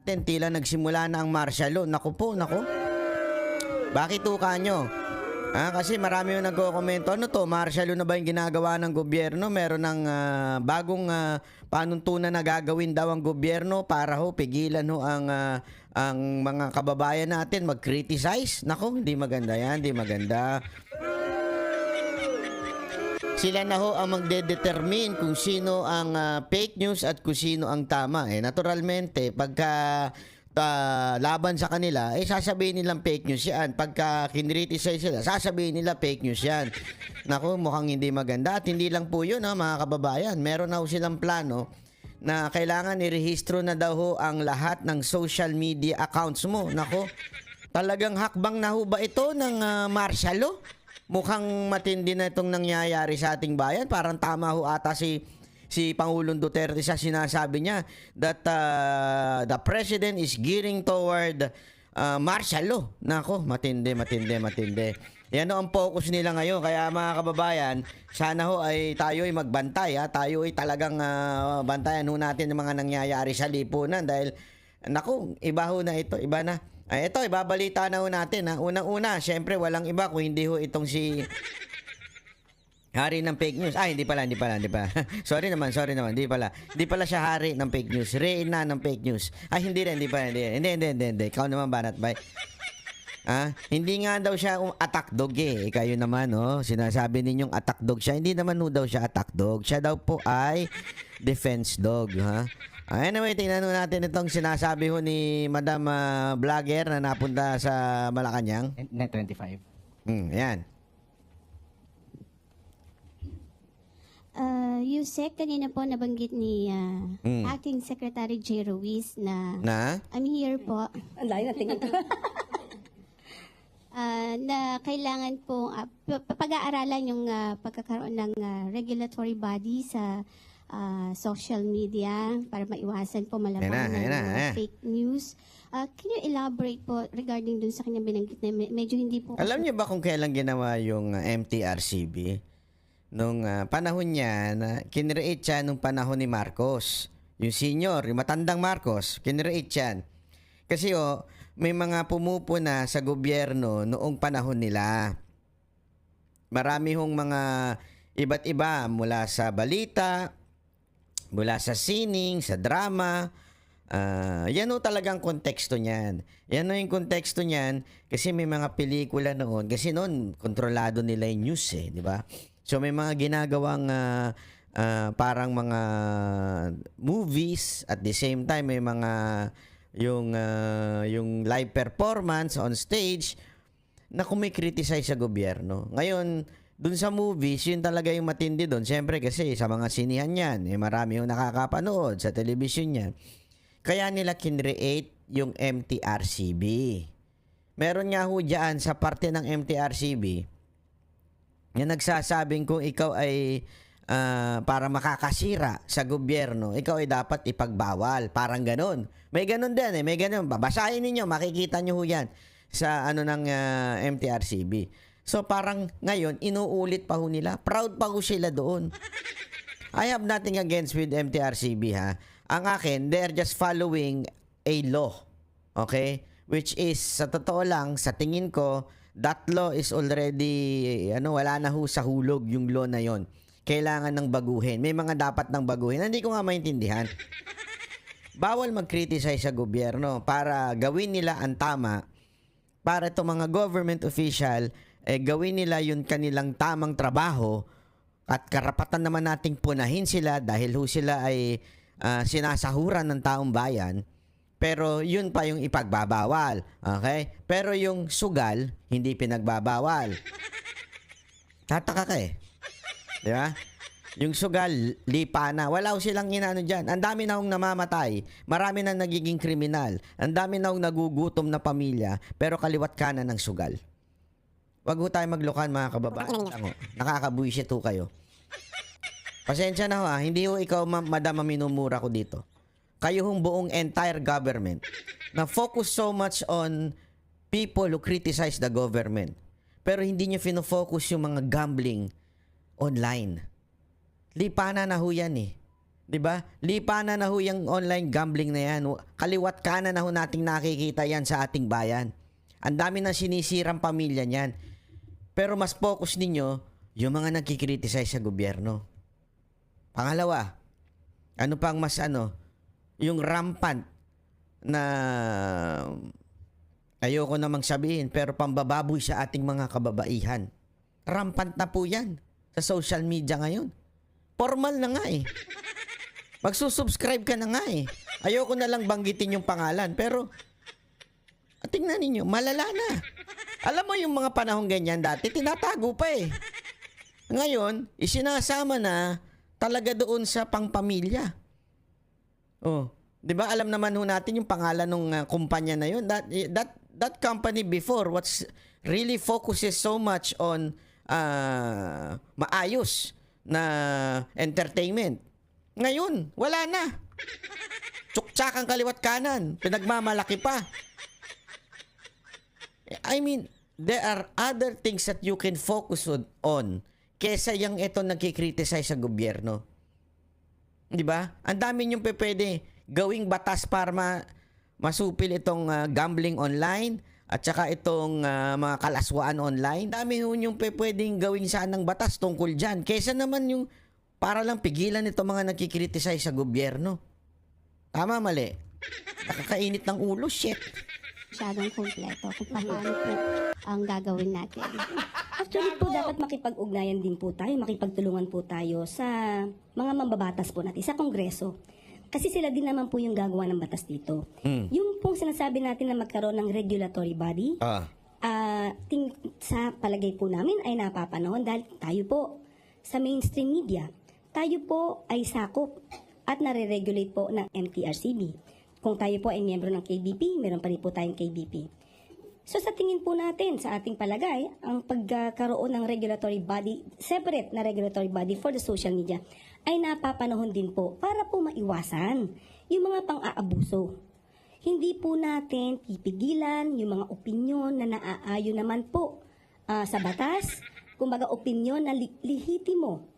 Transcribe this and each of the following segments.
Tila nagsimula na ang martial law. Naku po, naku. Bakit tuka nyo? Kasi marami yung nagko-komento, ano to, martial law na ba yung ginagawa ng gobyerno? Meron ng bagong panuntunan na gagawin daw ang gobyerno para pigilan ang mga kababayan natin mag-criticize. Naku, hindi maganda yan, hindi maganda. Sila na ang magde-determine kung sino ang fake news at kung sino ang tama. Naturalmente, pagka laban sa kanila, sasabihin nilang fake news yan. Pagka kinriticize sila, sasabihin nila fake news yan. Naku, mukhang hindi maganda. At hindi lang po yun, mga kababayan. Meron na silang plano na kailangan irehistro na daw ang lahat ng social media accounts mo. Naku, talagang hakbang na ba ito ng martial law? Mukhang matindi na itong nangyayari sa ating bayan. Parang tama ata si Pangulong Duterte sa sinasabi niya that the president is gearing toward martial law. Nako, matindi. Yan ang focus nila ngayon. Kaya mga kababayan, sana ay tayo ay magbantay. Tayo ay talagang bantayan natin ang mga nangyayari sa lipunan. Dahil, naku, iba na ito. Iba na. Ito, ibabalita na natin. Unang-una, syempre, walang iba kung hindi itong si hari ng fake news. Hindi pala. sorry naman, hindi pala siya hari ng fake news. Reyna ng fake news. Hindi pala. Ikaw naman, Banat Bay. Hindi nga daw siya attack dog Kayo naman, sinasabi ninyong attack dog siya. Hindi naman daw siya attack dog. Siya daw po ay defense dog, Anyway, tingnan natin itong sinasabi ni Madam Vlogger na napunta sa Malacanang. Net 25. Yan. Yusek, kanina po nabanggit ni Acting Secretary J. Ruiz na I'm here po. Ang layo na tingin ko. Na kailangan po pag-aaralan yung pagkakaroon ng regulatory body sa social media para maiwasan po malaman ng fake news. Can you elaborate po regarding dun sa kanyang binanggit na medyo hindi po... Alam niyo ba kung kailan ginawa yung MTRCB? Nung panahon niya, kinreate siya nung panahon ni Marcos. Yung senior, yung matandang Marcos, kinreate yan. Kasi may mga pumupuna sa gobyerno noong panahon nila. Marami mga iba't iba mula sa balita, mula sa sining, sa drama. Yan talagang konteksto niyan. Yan yung konteksto niyan kasi may mga pelikula noon. Kasi noon, kontrolado nila yung news di ba? So may mga ginagawang parang mga movies at the same time may mga yung live performance on stage na kumikriticize sa gobyerno. Ngayon, dun sa movies, yun talaga yung matindi dun. Siyempre kasi sa mga sinihan yan, marami yung nakakapanood sa television yan. Kaya nila kinreate yung MTRCB. Meron nga dyan sa parte ng MTRCB na nagsasabing kung ikaw ay para makakasira sa gobyerno, ikaw ay dapat ipagbawal. Parang ganun. May ganun din may ganun. Babasahin ninyo, makikita nyo yan sa ng MTRCB. So parang ngayon, inuulit pa nila. Proud pa sila doon. I have nothing against with MTRCB Ang akin, they're just following a law. Okay? Which is, sa totoo lang, sa tingin ko, that law is already, wala na sa hulog yung law na yon. Kailangan ng baguhin. May mga dapat ng baguhin. Hindi ko nga maintindihan. Bawal mag-criticize sa gobyerno para gawin nila ang tama. Para itong mga government official, gawin nila yung kanilang tamang trabaho at karapatan naman nating punahin sila dahil sila ay sinasahuran ng taong bayan. Pero yun pa yung ipagbabawal. Okay? Pero yung sugal, hindi pinagbabawal. Tataka ka Di ba? Yung sugal, lipa na. Wala silang inano dyan. Ang dami na namamatay. Marami na nagiging kriminal. Ang dami na nagugutom na pamilya. Pero kaliwat kanan ng sugal. Wag tayo maglukan mga kababayan. Nakakabuisit kayo. Pasensya na hindi ikaw madam minumura ko dito. Kayo buong entire government na focus so much on people who criticize the government. Pero hindi nyo fino-focus yung mga gambling online. Lipanan na yan 'Di ba? Lipanan na ho yung online gambling na yan. Kaliwat kanan na ho nating nakikita yan sa ating bayan. Ang dami na sinisirang pamilya niyan. Pero mas focus ninyo yung mga nagkikriticize sa gobyerno. Pangalawa, ano pang mas yung rampant na ayoko namang sabihin pero pambababoy sa ating mga kababaihan. Rampant na po yan sa social media ngayon. Formal na nga eh. Magsusubscribe ka na nga eh. Ayoko na lang banggitin yung pangalan pero tingnan ninyo, malala na. Alam mo yung mga panahong ganyan dati, tinatago pa eh. Ngayon, isinasama na talaga doon sa pangpamilya. Oh, 'di ba? Alam naman ho natin yung pangalan ng kumpanya na yun. That company before what's really focuses so much on maayos na entertainment. Ngayon, wala na. Tsuktsak ang kaliwat kanan, pinagmamalaki pa. I mean, there are other things that you can focus on kesa yung ito nagkikriticize sa gobyerno. Di ba? Ang dami niyong pwede gawing batas para masupil itong gambling online at saka itong mga kalaswaan online. Dami ho niyong pwedeng gawing sanang batas tungkol dyan. Kesa naman yung para lang pigilan itong mga nagkikriticize sa gobyerno. Tama, mali? Nakakainit ng ulo, shit. Masyadong kompleto kung paano po ang gagawin natin. Actually po, dapat makipag-ugnayan din po tayo, makipagtulungan po tayo sa mga mambabatas po natin, sa Kongreso. Kasi sila din naman po yung gagawa ng batas dito. Yung pong sinasabi natin na magkaroon ng regulatory body, sa palagay po namin ay napapanahon dahil tayo po sa mainstream media, tayo po ay sakop at nare-regulate po ng MTRCB. Kung tayo po ay miyembro ng KBP, meron pa rin po tayong KBP. So sa tingin po natin, sa ating palagay, ang pagkakaroon ng regulatory body, separate na regulatory body for the social media, ay napapanahon din po para po maiwasan yung mga pang-aabuso. Hindi po natin pipigilan yung mga opinyon na naaayon naman po sa batas, kumbaga opinyon na lihitimo.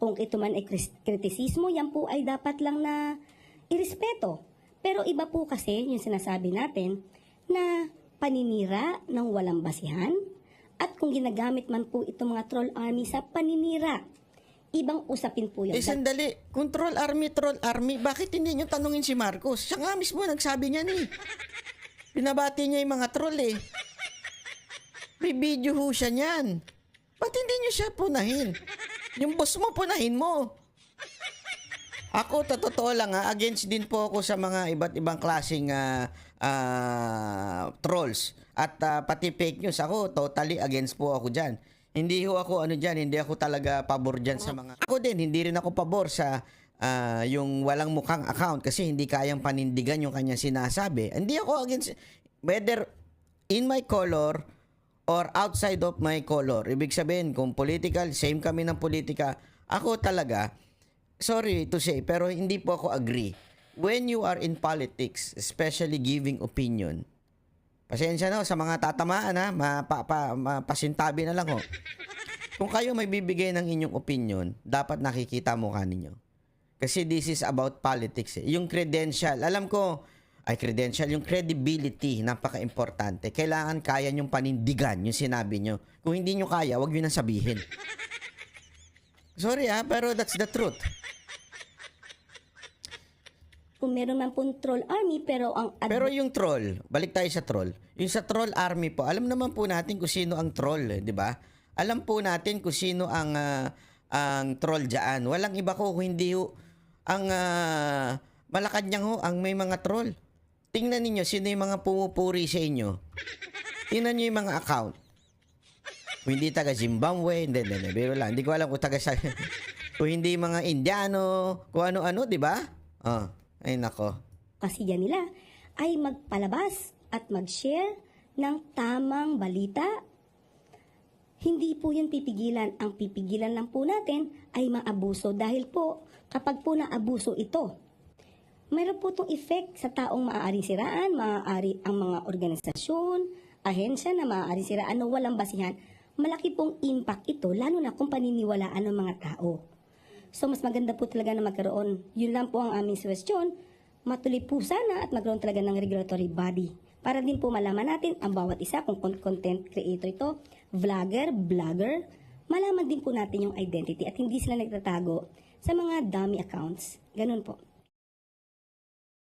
Kung ito man ay kritisismo, yan po ay dapat lang na irespeto. Pero iba po kasi yung sinasabi natin na paninira ng walang basihan at kung ginagamit man po itong mga troll army sa paninira, ibang usapin po yun. Sandali. Kung troll army, bakit hindi nyo tanungin si Marcos? Siya nga mismo nagsabi niya ni. Binabati niya yung mga troll eh. May video ho siya niyan. Ba't hindi nyo siya punahin? Yung boss mo, punahin mo. Ako, totoo lang against din po ako sa mga iba't ibang klaseng trolls. At pati fake news, ako totally against po ako dyan. Hindi ho ako hindi ako talaga pabor dyan sa mga... Ako din, hindi rin ako pabor sa yung walang mukhang account kasi hindi kayang panindigan yung kanyang sinasabi. Hindi ako against, whether in my color or outside of my color. Ibig sabihin, kung political, same kami ng politika, ako talaga, sorry to say, pero hindi po ako agree. When you are in politics, especially giving opinion, pasensya na sa mga tatamaan pasintabi na lang ho. Kung kayo may bibigay ng inyong opinion, dapat nakikita mukha ninyo. Kasi this is about politics eh. Yung credential, alam ko, yung credibility, napaka-importante. Kailangan kaya nyong panindigan yung sinabi nyo. Kung hindi nyo kaya, wag nyo nang sabihin. Sorry pero that's the truth. Kung meron man pong troll army, pero Pero yung troll, balik tayo sa troll. Yung sa troll army po, alam naman po natin kung sino ang troll, di ba? Alam po natin kung sino ang troll diyan. Walang iba ko kung hindi ang Malacanang ho ang may mga troll. Tingnan niyo sino yung mga pumupuri sa inyo. Tingnan niyo yung mga account. Kung hindi taga Zimbabwe, biro lang. Hindi ko alam kung taga kung hindi mga Indiano, kung ano-ano, di ba? Ay nako. kasi yan nila ay magpalabas at mag-share ng tamang balita. Hindi po yun pipigilan. Ang pipigilan lang po natin ay maabuso dahil po kapag po naabuso ito, mayroon po itong effect sa taong maaaring siraan, maaari ang mga organisasyon, ahensya na maaaring siraan na walang basihan. Malaki pong impact ito, lalo na kung paniniwalaan ng mga tao. So mas maganda po talaga na magkaroon. Yun lang po ang aming suggestion. Matuloy po sana at magkaroon talaga ng regulatory body. Para din po malaman natin ang bawat isa kung content creator ito, vlogger, blogger, malaman din po natin yung identity at hindi sila nagtatago sa mga dummy accounts. Ganun po.